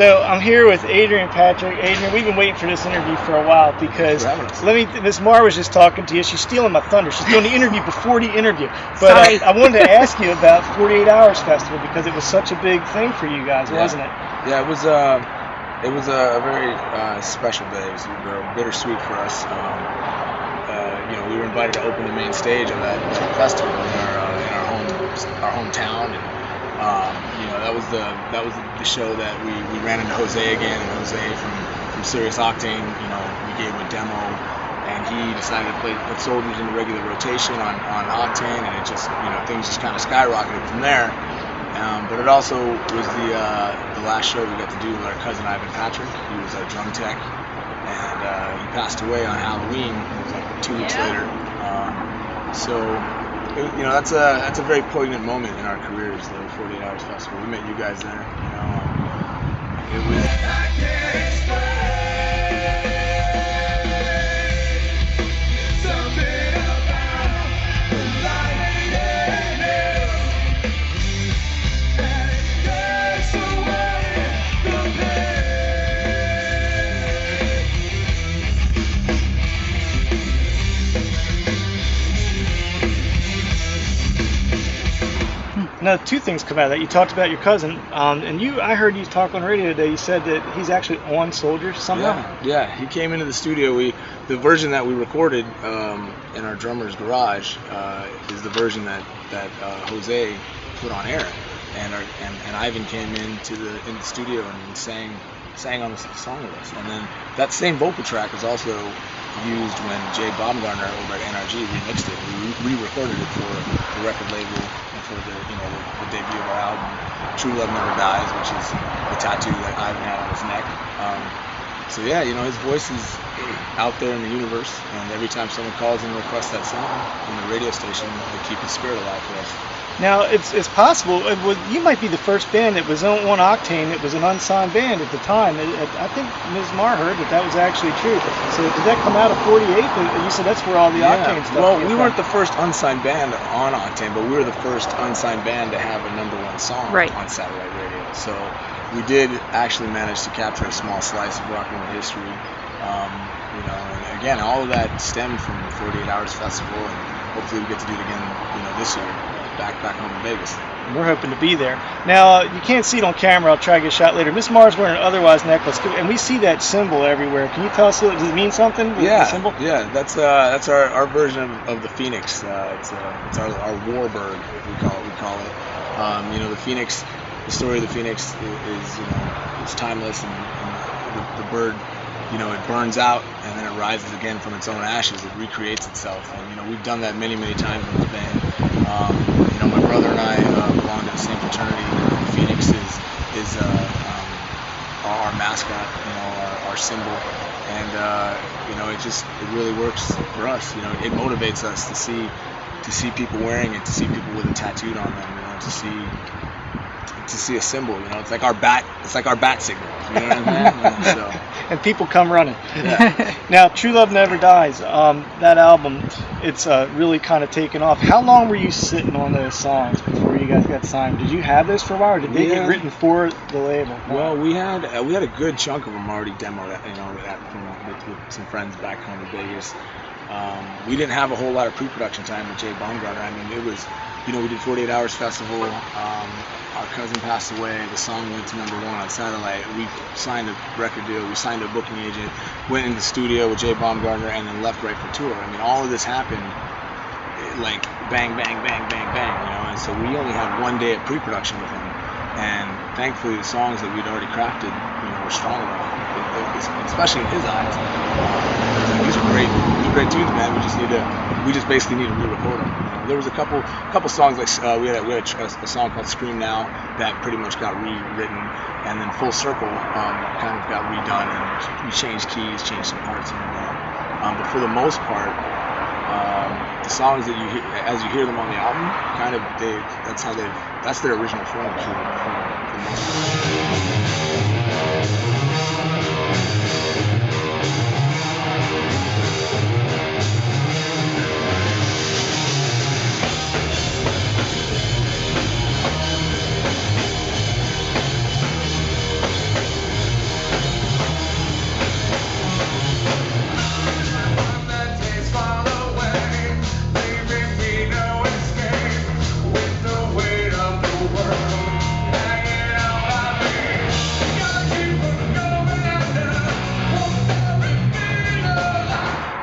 So I'm here with Adrian Patrick. Adrian, we've been waiting for this interview for a while because Miss Marr was just talking to you. She's stealing my thunder. She's doing the interview before the interview. But I wanted to ask you about 48 Hours Festival because it was such a big thing for you guys, wasn't it? Yeah, it was a very special day. It was bittersweet for us. We were invited to open the main stage of that festival in our hometown, and that was the show that we ran into Jose again, and Jose from Serious Octane. We gave him a demo, and he decided to put Soldiers in the regular rotation on Octane, and it just things just kind of skyrocketed from there. But it also was the last show we got to do with our cousin Adrian Patrick. He was our drum tech, and he passed away on Halloween. It was like 2 weeks later. That's a very poignant moment in our careers. The 48 Hours Festival. We met you guys there. It was. Now, two things come out of that. You talked about your cousin, and I heard you talk on radio today. You said that he's actually on Soldiers somehow. Yeah. He came into the studio. The version that we recorded in our drummer's garage is the version that Jose put on air, and Ivan came into the studio and sang on the song with us. And then that same vocal track was also used when Jay Baumgartner over at NRG remixed it. We re-recorded it for the record label and for the debut of our album, True Love Never Dies, which is the tattoo that Ivan had on his neck. His voice is out there in the universe, and every time someone calls and requests that song on the radio station, they keep his spirit alive for us. Now, it's possible. You might be the first band that was on Octane. It was an unsigned band at the time. I think Ms. Marr heard that was actually true. So did that come out of 48? You said that's where all the Octane stuff Well, came we from. weren't the first unsigned band on Octane, but we were the first unsigned band to have a #1 song on satellite radio. So we did actually manage to capture a small slice of rock and roll history. And again, all of that stemmed from the 48 Hours Festival, and hopefully we get to do it again, this year. Back home in Vegas. We're hoping to be there. Now, you can't see it on camera. I'll try to get a shot later. Miss Marr's wearing an otherwise necklace, and we see that symbol everywhere. Can you tell us, does it mean something? Yeah, the symbol? Yeah. That's our version of the Phoenix. It's our war bird, we call it. The Phoenix. The story of the Phoenix is it's timeless, and the bird. It burns out and then it rises again from its own ashes. It recreates itself, and we've done that many times in this band. My brother and I belong to the same fraternity. Phoenix is our mascot, our symbol, and it really works for us. It motivates us to see people wearing it, to see people with it tattooed on them, to see a symbol. It's like our bat signal. You know what I mean? And people come running. Yeah. Now, True Love Never Dies, that album, it's really kind of taken off. How long were you sitting on those songs before you guys got signed? Did you have those for a while, or did they get written for the label? Well, we had a good chunk of them already demoed, with some friends back home in Vegas. We didn't have a whole lot of pre-production time with Jay Baumgartner. I mean, it was, we did 48 Hours Festival. Our cousin passed away. The song went to #1 on satellite. We signed a record deal. We signed a booking agent. Went in the studio with Jay Baumgartner, and then left right for tour. I mean, all of this happened like bang, bang, bang, bang, bang. And so we only had 1 day of pre-production with him. And thankfully, the songs that we'd already crafted, were strong enough, especially in his eyes. These are great tunes, man. We just basically need to re-record them. There was a couple songs like we had a song called "Scream Now" that pretty much got rewritten, and then "Full Circle" kind of got redone, and we changed keys, changed some parts here and there. But for the most part, the songs that you hear, as you hear them on the album, that's their original form for the most part.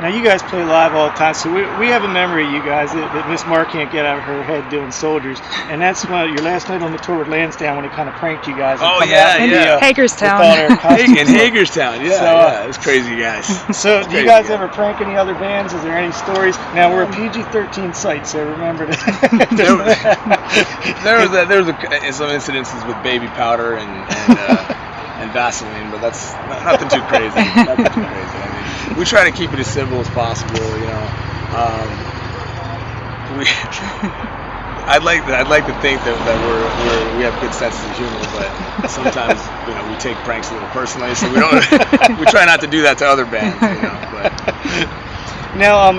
Now you guys play live all the time, so we have a memory of you guys that Miss Marr can't get out of her head doing Soldiers, and that's your last night on the tour with Lansdowne when he kind of pranked you guys. Oh yeah, in Hagerstown. In Hagerstown, yeah, it's crazy, guys. So do you guys ever prank any other bands? Is there any stories? Now we're a PG-13 site, so remember that. there was some incidences with baby powder and Vaseline, but that's nothing too crazy. Nothing too crazy. I mean, we try to keep it as simple as possible, you know. I'd like to think that we have good senses of humor, but sometimes we take pranks a little personally, so we try not to do that to other bands, you know. But now,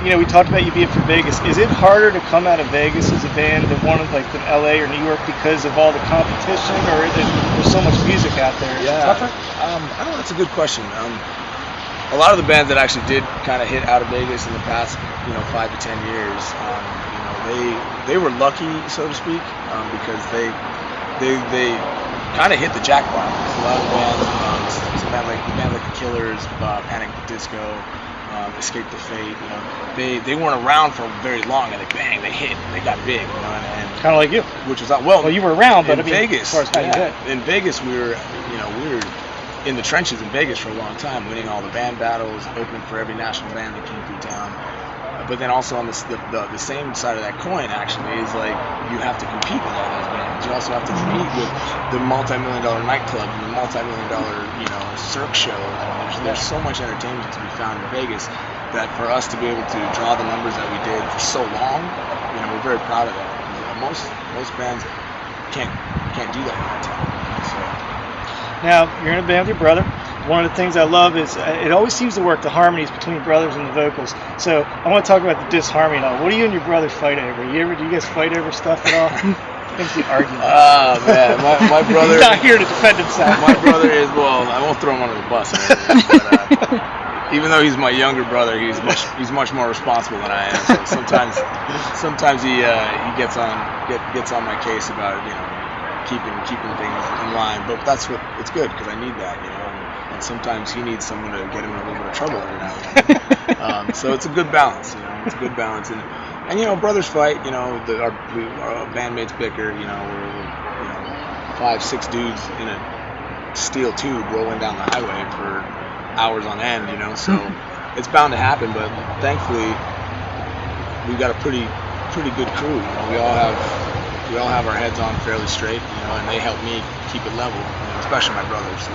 we talked about you being from Vegas. Is it harder to come out of Vegas as a band than one of from LA or New York because of all the competition, or there's so much music out there? Yeah. I don't know. That's a good question. A lot of the bands that actually did kind of hit out of Vegas in the past, 5 to 10 years, they were lucky, so to speak, because they kind of hit the jackpot. A lot of bands, some bands like the Killers, Panic Disco, Escape the Fate, they weren't around for very long, and they hit, they got big, and kind of like you, which was well, you were around, but in Vegas, as far as how you hit. In Vegas, we were in the trenches in Vegas for a long time, winning all the band battles, opening for every national band that came through town. But then also on the same side of that coin, actually, is like you have to compete with all those bands. You also have to compete with the multi-million-dollar nightclub and the multi-million-dollar, Cirque show. There's so much entertainment to be found in Vegas that for us to be able to draw the numbers that we did for so long, we're very proud of that. Most bands can't do that in that town. So. Now, you're in a band with your brother. One of the things I love is it always seems to work, the harmonies between brothers and the vocals. So I want to talk about the disharmony and all. What do you and your brother fight over? Do you guys fight over stuff at all? Seems to be arguing. Oh, man. My brother... He's not here to defend himself. My brother is, I won't throw him under the bus or anything, but even though he's my younger brother, he's much more responsible than I am. So sometimes he gets on my case about, keeping things in line, but it's good because I need that, and sometimes he needs someone to get him in a little bit of trouble every now and then. So it's a good balance, it's a good balance, and brothers fight, our bandmates bicker, we're 5-6 dudes in a steel tube rolling down the highway for hours on end, so it's bound to happen, but thankfully we've got a pretty good crew. We all have our heads on fairly straight, and they help me keep it level, especially my brothers.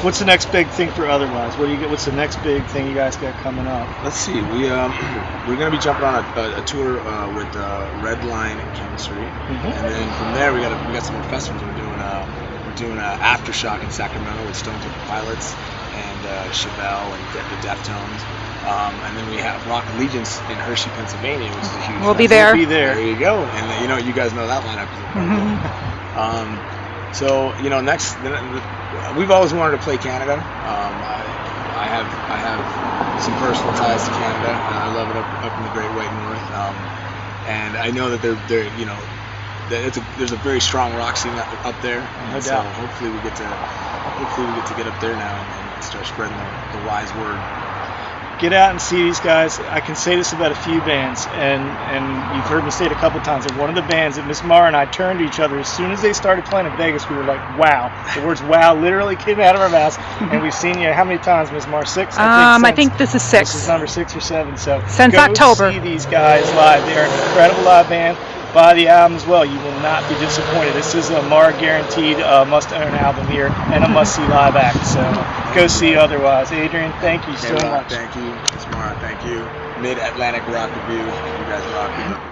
What's the next big thing for Otherwise? What's the next big thing you guys got coming up? Let's see. We're going to be jumping on a tour with Red Line and Chemistry, and then from there we got some more festivals. We're doing Aftershock in Sacramento with Stone Temple Pilots and Chevelle and the Deftones, and then we have Rock Allegiance in Hershey, Pennsylvania, which is a huge. We'll be there. There you go. And you guys know that lineup. So next, we've always wanted to play Canada. I have some personal ties to Canada, and I love it up in the Great White North. And I know that there's a very strong rock scene up there. No doubt. So hopefully we get to get up there now and start spreading the wise word. Get out and see these guys. I can say this about a few bands, and you've heard me say it a couple times. That one of the bands that Miss Marr and I turned to each other as soon as they started playing in Vegas, we were like, "Wow!" The words "wow" literally came out of our mouths. And we've seen you how many times, Miss Marr? 6? I think this is 6. This is number 6 or 7. So since go October. See these guys live. They're an incredible live band. Buy the album as well. You will not be disappointed. This is a Marr guaranteed must-own album here and a must-see live act. So go see Otherwise. Adrian, thank you so much. Thank you. Miss Marr, thank you. Mid-Atlantic Rock Review. You guys rock.